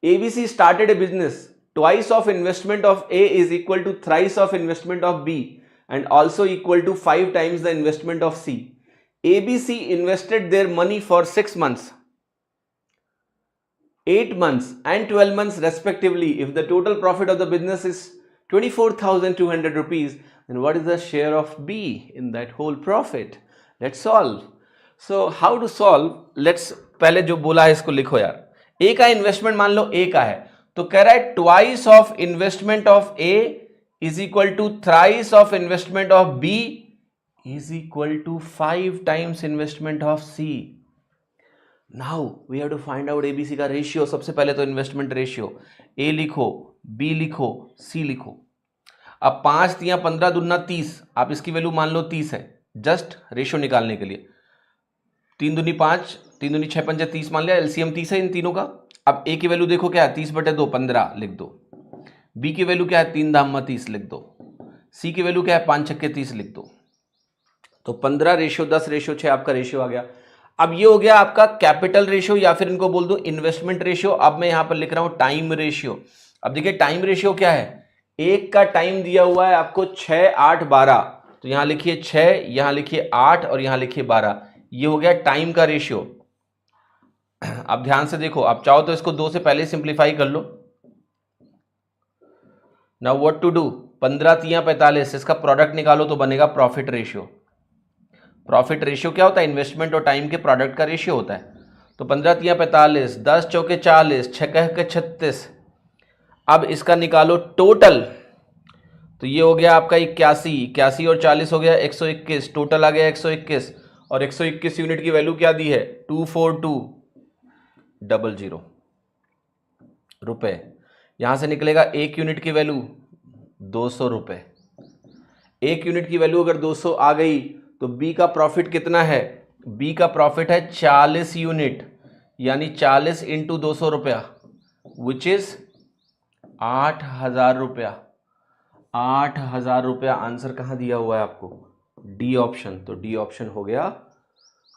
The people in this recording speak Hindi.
ABC started a business. Twice of investment of A is equal to thrice of investment of B and also equal to 5 times the investment of C. ABC invested their money for 6 months, 8 months and 12 months respectively. If the total profit of the business is 24,200 rupees, then what is the share of B in that whole profit? Let's solve. So how to solve? Let's पहले जो बोला है इसको लिखो यार. ए का इन्वेस्टमेंट मान लो ए का है, तो कह रहा है twice of investment of A is equal to thrice of investment of B is equal to 5 times investment of C. Now we have to find out ABC का रेशियो. सबसे पहले तो इन्वेस्टमेंट रेशियो, ए लिखो, बी लिखो, सी लिखो. अब 5 तिया 15 दूना 30, आप इसकी वैल्यू मान लो 30 है, जस्ट रेशियो निकालने के लिए. 3 दूनी 5, 3 दूनी 6 पंजे 30 मान लिया, एलसीएम 30 है इन तीनों का. अब ए की वैल्यू देखो क्या है, 30/2 15 लिख दो. बी की वैल्यू क्या है, 3 दाम 30 लिख दो. सी की वैल्यू क्या है, 5 छक्के 30 लिख दो. तो 15:10:6 आपका रेशियो आ गया. अब ये हो गया आपका कैपिटल रेशियो या फिर इनको बोल दो इन्वेस्टमेंट रेशियो. अब मैं यहां पर लिख रहा हूं टाइम रेशियो. अब देखिए टाइम रेशियो क्या है, एक का टाइम दिया हुआ है आपको 6, 8, 12, तो यहां लिखिए 6, यहां लिखिए 8 और यहां लिखिए 12. ये हो गया टाइम का रेशियो. अब ध्यान से देखो, आप चाहो तो इसको 2 से पहले सिंप्लीफाई कर लो. नाउ व्हाट टू डू, 15 तिया 45, इसका प्रोडक्ट निकालो तो बनेगा प्रॉफिट रेशियो. प्रॉफिट रेशियो क्या होता है, इन्वेस्टमेंट और टाइम के प्रोडक्ट का रेशियो होता है. तो 15 तिया 45, 10 चौके 40, 6 के 36. अब इसका निकालो टोटल, तो ये हो गया आपका 81 और 40 हो गया 121, टोटल आ गया 121. और 121 यूनिट की वैल्यू क्या दी है, 24200 रुपए. यहां से निकलेगा एक यूनिट की वैल्यू 200 रुपए. एक यूनिट की वैल्यू अगर 200 आ गई तो बी का प्रॉफिट कितना है, बी का प्रॉफिट है 40 यूनिट, यानी 40 इंटू 200 रुपया, विच इज 8,000 रुपया. 8,000 रुपया आंसर कहां दिया हुआ है आपको, डी ऑप्शन. तो डी ऑप्शन हो गया